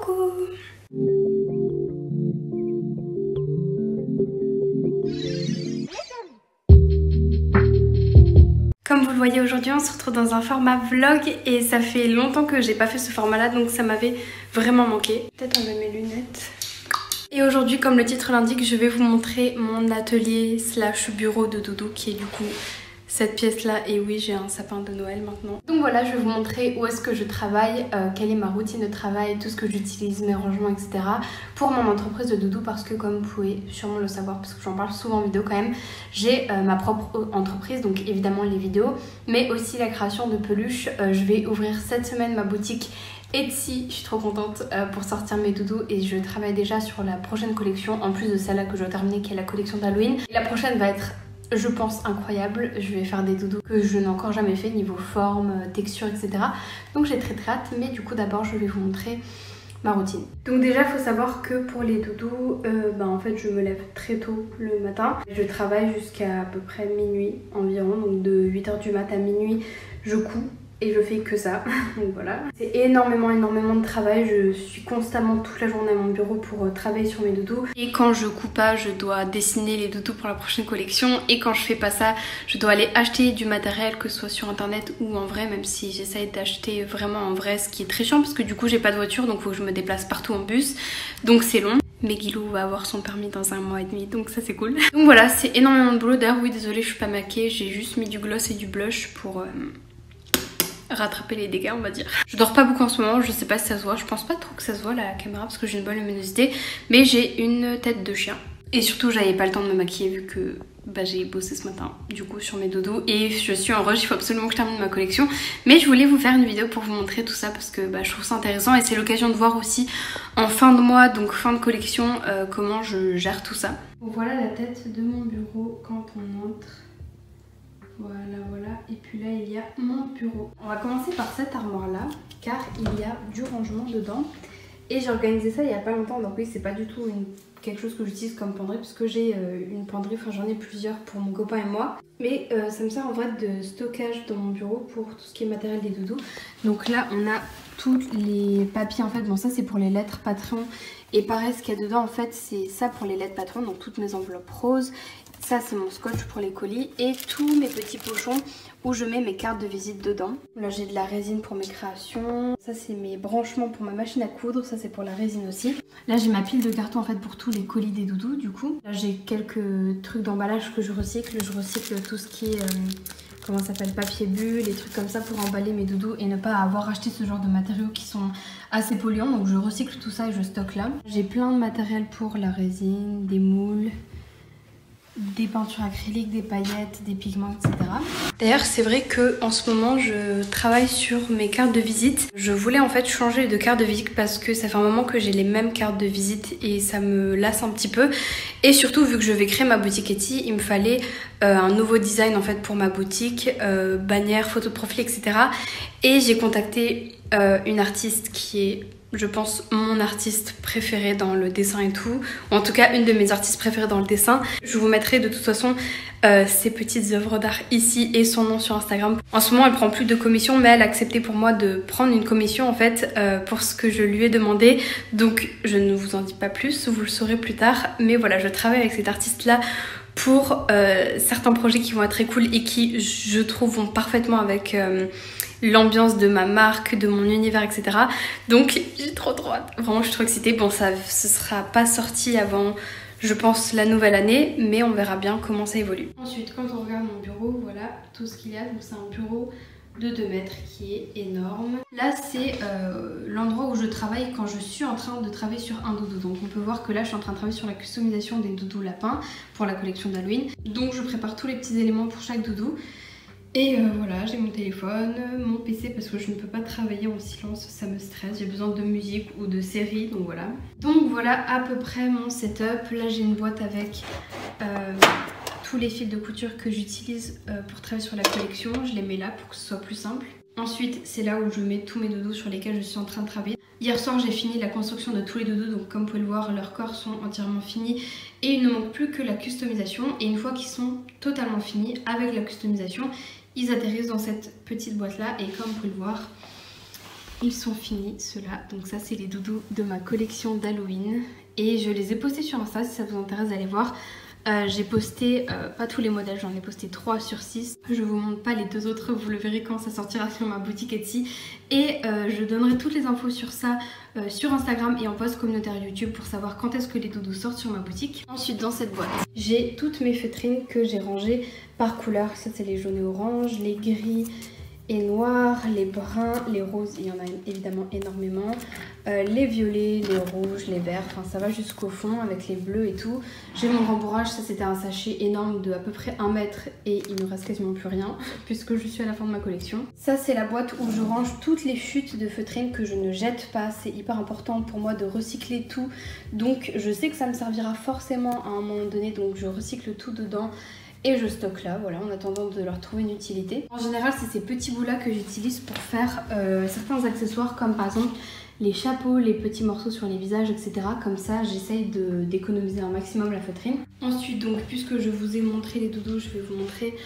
Coucou. Comme vous le voyez aujourd'hui, on se retrouve dans un format vlog et ça fait longtemps que j'ai pas fait ce format là, donc ça m'avait vraiment manqué. Peut-être enlever mes lunettes. Et aujourd'hui, comme le titre l'indique, je vais vous montrer mon atelier slash bureau de doudou qui est du coup cette pièce là. Et oui, j'ai un sapin de Noël maintenant. Donc voilà, je vais vous montrer où est-ce que je travaille, quelle est ma routine de travail, tout ce que j'utilise, mes rangements, etc. pour mon entreprise de doudou, parce que comme vous pouvez sûrement le savoir, parce que j'en parle souvent en vidéo quand même, j'ai ma propre entreprise, donc évidemment les vidéos, mais aussi la création de peluches. Je vais ouvrir cette semaine ma boutique Etsy, je suis trop contente pour sortir mes doudous et je travaille déjà sur la prochaine collection, en plus de celle-là que je dois terminer qui est la collection d'Halloween. La prochaine va être, je pense, incroyable. Je vais faire des doudous que je n'ai encore jamais fait niveau forme, texture, etc. Donc j'ai très hâte, mais du coup d'abord je vais vous montrer ma routine. Donc déjà il faut savoir que pour les doudous, en fait je me lève très tôt le matin. Je travaille jusqu'à peu près minuit environ, donc de 8h du mat à minuit je couds. Et je fais que ça, donc voilà. C'est énormément de travail, je suis constamment toute la journée à mon bureau pour travailler sur mes doudous. Et quand je couds pas, je dois dessiner les doudous pour la prochaine collection. Et quand je fais pas ça, je dois aller acheter du matériel, que ce soit sur internet ou en vrai, même si j'essaye d'acheter vraiment en vrai, ce qui est très chiant parce que du coup j'ai pas de voiture, donc il faut que je me déplace partout en bus, donc c'est long. Mais Guilou va avoir son permis dans 1 mois et demi, donc ça c'est cool. Donc voilà, c'est énormément de boulot. D'ailleurs oui, désolée, je suis pas maquillée, j'ai juste mis du gloss et du blush pour rattraper les dégâts, on va dire. Je dors pas beaucoup en ce moment, je sais pas si ça se voit, je pense pas trop que ça se voit la caméra parce que j'ai une bonne luminosité, mais j'ai une tête de chien. Et surtout j'avais pas le temps de me maquiller vu que j'ai bossé ce matin du coup sur mes doudous et je suis en rush, il faut absolument que je termine ma collection. Mais je voulais vous faire une vidéo pour vous montrer tout ça parce que je trouve ça intéressant et c'est l'occasion de voir aussi en fin de mois, donc fin de collection, comment je gère tout ça. Bon, voilà la tête de mon bureau quand on entre. Voilà, et puis là il y a mon bureau. On va commencer par cette armoire là, car il y a du rangement dedans. Et j'ai organisé ça il y a pas longtemps, donc oui c'est pas du tout quelque chose que j'utilise comme penderie, parce que j'ai une penderie, enfin j'en ai plusieurs pour mon copain et moi. Mais ça me sert en vrai de stockage dans mon bureau pour tout ce qui est matériel des doudous. Donc là on a tous les papiers en fait, bon ça c'est pour les lettres Patreon. Et pareil, ce qu'il y a dedans en fait c'est ça pour les lettres Patreon, donc toutes mes enveloppes roses. Ça c'est mon scotch pour les colis et tous mes petits pochons où je mets mes cartes de visite dedans. Là j'ai de la résine pour mes créations. Ça c'est mes branchements pour ma machine à coudre. Ça c'est pour la résine aussi. Là j'ai ma pile de cartons en fait pour tous les colis des doudous du coup. Là j'ai quelques trucs d'emballage que je recycle. Je recycle tout ce qui est comment ça s'appelle, papier bulle, les trucs comme ça pour emballer mes doudous et ne pas avoir acheté ce genre de matériaux qui sont assez polluants. Donc je recycle tout ça et je stocke là. J'ai plein de matériel pour la résine, des moules, des peintures acryliques, des paillettes, des pigments, etc. D'ailleurs c'est vrai que en ce moment je travaille sur mes cartes de visite. Je voulais en fait changer de carte de visite parce que ça fait un moment que j'ai les mêmes cartes de visite et ça me lasse un petit peu. Et surtout vu que je vais créer ma boutique Etsy, il me fallait un nouveau design en fait pour ma boutique, bannière, photo de profil, etc. Et j'ai contacté une artiste qui est, je pense, mon artiste préféré dans le dessin et tout, ou en tout cas une de mes artistes préférées dans le dessin. Je vous mettrai de toute façon ses petites œuvres d'art ici et son nom sur Instagram. En ce moment elle prend plus de commission, mais elle a accepté pour moi de prendre une commission en fait pour ce que je lui ai demandé, donc je ne vous en dis pas plus, vous le saurez plus tard. Mais voilà, je travaille avec cet artiste là pour certains projets qui vont être très cool et qui je trouve vont parfaitement avec l'ambiance de ma marque, de mon univers, etc. Donc j'ai trop hâte, vraiment je suis trop excitée. Bon, ce sera pas sorti avant, je pense, la nouvelle année, mais on verra bien comment ça évolue. Ensuite, quand on regarde mon bureau, voilà tout ce qu'il y a. Donc c'est un bureau de 2 mètres qui est énorme. Là c'est l'endroit où je travaille quand je suis en train de travailler sur un doudou. Donc on peut voir que là je suis en train de travailler sur la customisation des doudous lapins pour la collection d'Halloween. Donc je prépare tous les petits éléments pour chaque doudou. Et voilà, j'ai mon téléphone, mon PC parce que je ne peux pas travailler en silence, ça me stresse, j'ai besoin de musique ou de série, donc voilà. Donc voilà à peu près mon setup. Là j'ai une boîte avec tous les fils de couture que j'utilise pour travailler sur la collection, je les mets là pour que ce soit plus simple. Ensuite c'est là où je mets tous mes doudous sur lesquels je suis en train de travailler. Hier soir j'ai fini la construction de tous les doudous, donc comme vous pouvez le voir leurs corps sont entièrement finis et il ne manque plus que la customisation. Et une fois qu'ils sont totalement finis avec la customisation, ils atterrissent dans cette petite boîte là et comme vous pouvez le voir, Ils sont finis ceux-là, donc ça c'est les doudous de ma collection d'Halloween et je les ai postés sur Insta si ça vous intéresse d'aller voir. J'ai posté pas tous les modèles, j'en ai posté 3 sur 6. Je vous montre pas les 2 autres, vous le verrez quand ça sortira sur ma boutique Etsy. Et je donnerai toutes les infos sur ça sur Instagram et en post communautaire YouTube pour savoir quand est-ce que les doudous sortent sur ma boutique. Ensuite dans cette boîte, j'ai toutes mes feutrines que j'ai rangées par couleur. Ça c'est les jaunes et oranges, les gris et noirs, les bruns, les roses, il y en a évidemment énormément, les violets, les rouges, les verts, enfin ça va jusqu'au fond avec les bleus et tout. J'ai mon rembourrage, ça c'était un sachet énorme de à peu près 1 mètre et il ne reste quasiment plus rien puisque je suis à la fin de ma collection. Ça c'est la boîte où je range toutes les chutes de feutrine que je ne jette pas, c'est hyper important pour moi de recycler tout, donc je sais que ça me servira forcément à un moment donné, donc je recycle tout dedans. Et je stocke là, voilà, en attendant de leur trouver une utilité. En général, c'est ces petits bouts là que j'utilise pour faire certains accessoires, comme par exemple les chapeaux, les petits morceaux sur les visages, etc. Comme ça, j'essaye d'économiser un maximum la feutrine. Ensuite, donc, puisque je vous ai montré les doudous, je vais vous montrer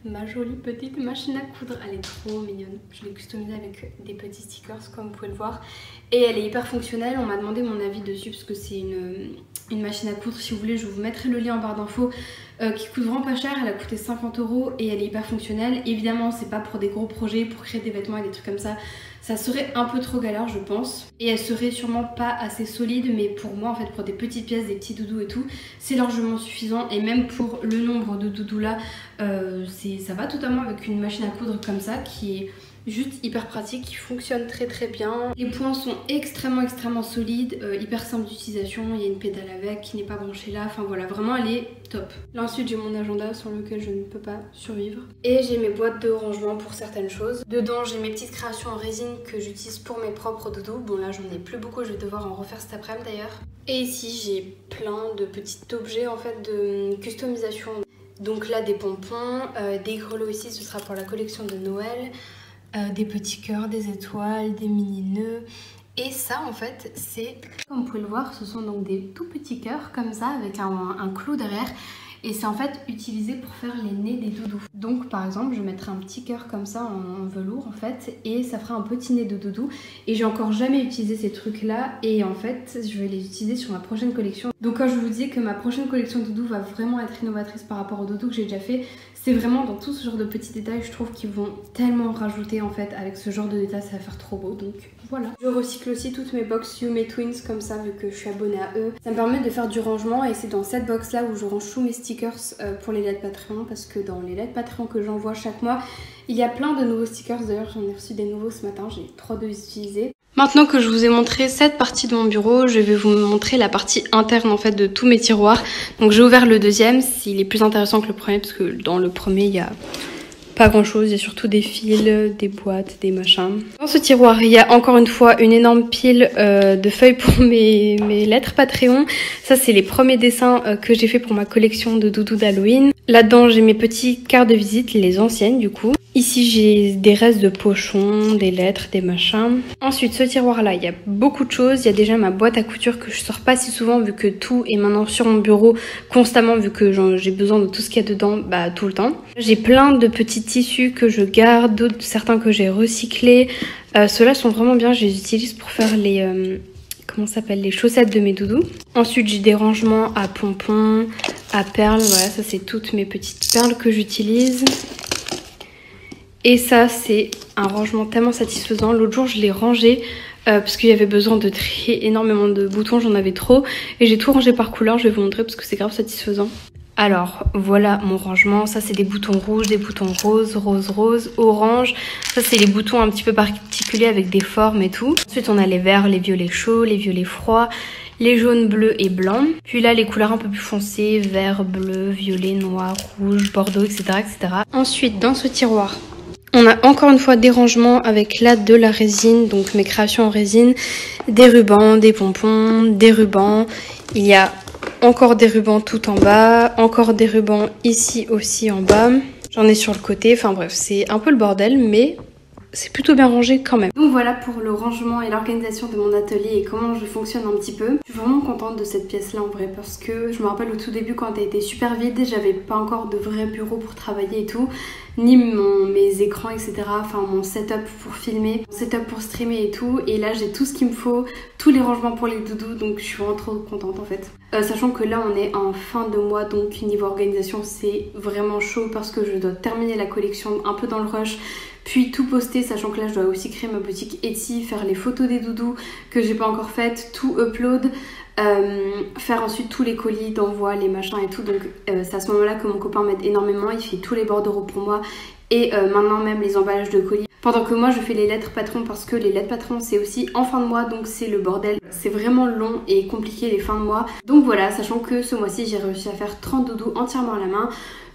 ma jolie petite machine à coudre. Elle est trop mignonne. Je l'ai customisée avec des petits stickers, comme vous pouvez le voir. Et elle est hyper fonctionnelle. On m'a demandé mon avis dessus parce que c'est une machine à coudre. Si vous voulez, je vous mettrai le lien en barre d'infos. Qui coûte vraiment pas cher, elle a coûté 50 € et elle est hyper fonctionnelle. Évidemment c'est pas pour des gros projets, pour créer des vêtements et des trucs comme ça serait un peu trop galère je pense. Et elle serait sûrement pas assez solide, mais pour moi en fait pour des petites pièces, des petits doudous et tout, c'est largement suffisant. Et même pour le nombre de doudous là, ça va totalement avec une machine à coudre comme ça qui est juste hyper pratique, qui fonctionne très très bien. Les points sont extrêmement solides, hyper simple d'utilisation. Il y a une pédale avec qui n'est pas branchée là, enfin voilà, vraiment elle est top. Là ensuite j'ai mon agenda sur lequel je ne peux pas survivre. Et j'ai mes boîtes de rangement pour certaines choses. Dedans j'ai mes petites créations en résine que j'utilise pour mes propres doudous. Bon là j'en ai plus beaucoup, je vais devoir en refaire cet après-midi d'ailleurs. Et ici j'ai plein de petits objets en fait de customisation. Donc là des pompons, des grelots ici, ce sera pour la collection de Noël. Des petits cœurs, des étoiles, des mini nœuds. Et ça en fait c'est, comme vous pouvez le voir, ce sont donc des tout petits cœurs comme ça avec un clou derrière. Et c'est en fait utilisé pour faire les nez des doudous. Donc par exemple je mettrai un petit cœur comme ça en velours en fait, et ça fera un petit nez de doudou. Et j'ai encore jamais utilisé ces trucs là, et en fait je vais les utiliser sur ma prochaine collection. Donc quand je vous dis que ma prochaine collection de doudou va vraiment être innovatrice par rapport aux doudous que j'ai déjà fait, c'est vraiment dans tout ce genre de petits détails, je trouve qu'ils vont tellement rajouter en fait avec ce genre de détails, ça va faire trop beau. Donc voilà. Je recycle aussi toutes mes box You Me Twins comme ça, vu que je suis abonnée à eux. Ça me permet de faire du rangement, et c'est dans cette box là où je range tous mes stickers pour les lettres Patreon, parce que dans les lettres Patreon que j'envoie chaque mois, il y a plein de nouveaux stickers. D'ailleurs j'en ai reçu des nouveaux ce matin, j'ai trop de les utiliser. Maintenant que je vous ai montré cette partie de mon bureau, je vais vous montrer la partie interne en fait de tous mes tiroirs. Donc j'ai ouvert le deuxième, il est plus intéressant que le premier parce que dans le premier il y a pas grand chose, il y a surtout des fils, des boîtes, des machins. Dans ce tiroir il y a encore une fois une énorme pile de feuilles pour mes lettres Patreon. Ça c'est les premiers dessins que j'ai fait pour ma collection de doudous d'Halloween. Là-dedans j'ai mes petits cartes de visite, les anciennes du coup. Ici j'ai des restes de pochons, des lettres, des machins. Ensuite ce tiroir là il y a beaucoup de choses. Il y a déjà ma boîte à couture que je sors pas si souvent vu que tout est maintenant sur mon bureau constamment, vu que j'ai besoin de tout ce qu'il y a dedans tout le temps. J'ai plein de petits tissus que je garde, d'autres certains que j'ai recyclés. Ceux-là sont vraiment bien, je les utilise pour faire les... comment ça s'appelle, les chaussettes de mes doudous. Ensuite j'ai des rangements à pompons, à perles, voilà ça c'est toutes mes petites perles que j'utilise. Et ça c'est un rangement tellement satisfaisant. L'autre jour je l'ai rangé parce qu'il y avait besoin de trier énormément de boutons, j'en avais trop. Et j'ai tout rangé par couleur, je vais vous montrer parce que c'est grave satisfaisant. Alors voilà mon rangement, ça c'est des boutons rouges, des boutons roses, rose, orange. Ça c'est les boutons un petit peu particuliers avec des formes et tout. Ensuite on a les verts, les violets chauds, les violets froids, les jaunes, bleus et blancs. Puis là les couleurs un peu plus foncées, vert, bleu, violet, noir, rouge, bordeaux, etc. Ensuite dans ce tiroir, on a encore une fois des rangements avec là de la résine, donc mes créations en résine, des rubans, des pompons, des rubans. Il y a encore des rubans tout en bas, encore des rubans ici aussi en bas. J'en ai sur le côté, enfin bref, c'est un peu le bordel, mais c'est plutôt bien rangé quand même. Donc voilà pour le rangement et l'organisation de mon atelier et comment je fonctionne un petit peu. Je suis vraiment contente de cette pièce là en vrai parce que je me rappelle au tout début quand elle était super vide, j'avais pas encore de vrai bureau pour travailler et tout, ni mes écrans etc, enfin mon setup pour filmer, mon setup pour streamer et tout, et là j'ai tout ce qu'il me faut, tous les rangements pour les doudous, donc je suis vraiment trop contente en fait. Sachant que là on est en fin de mois, donc niveau organisation c'est vraiment chaud parce que je dois terminer la collection un peu dans le rush, puis tout poster, sachant que là je dois aussi créer ma boutique Etsy, faire les photos des doudous que j'ai pas encore faites, tout upload, faire ensuite tous les colis d'envoi, les machins et tout. Donc c'est à ce moment là que mon copain m'aide énormément, il fait tous les bordereaux pour moi et maintenant même les emballages de colis. Pendant que moi je fais les lettres patrons parce que les lettres patrons c'est aussi en fin de mois, donc c'est le bordel. C'est vraiment long et compliqué les fins de mois. Donc voilà, sachant que ce mois-ci j'ai réussi à faire 30 doudous entièrement à la main.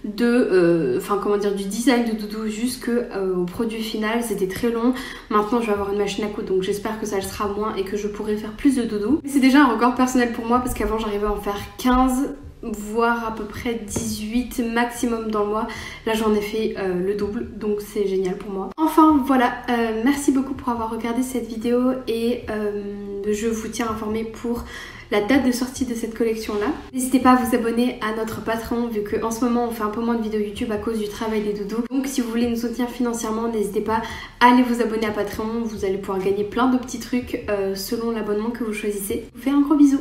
Du design de doudou jusqu'au produit final, c'était très long. Maintenant je vais avoir une machine à coudre, donc j'espère que ça le sera moins et que je pourrai faire plus de doudous. C'est déjà un record personnel pour moi parce qu'avant j'arrivais à en faire 15 voire à peu près 18 maximum dans le mois. Là j'en ai fait le double, donc c'est génial pour moi. Enfin voilà, merci beaucoup pour avoir regardé cette vidéo et je vous tiens informé pour la date de sortie de cette collection là. N'hésitez pas à vous abonner à notre Patreon vu qu'en ce moment on fait un peu moins de vidéos YouTube à cause du travail des doudous. Donc si vous voulez nous soutenir financièrement, n'hésitez pas à aller vous abonner à Patreon. Vous allez pouvoir gagner plein de petits trucs selon l'abonnement que vous choisissez. Je vous fais un gros bisou.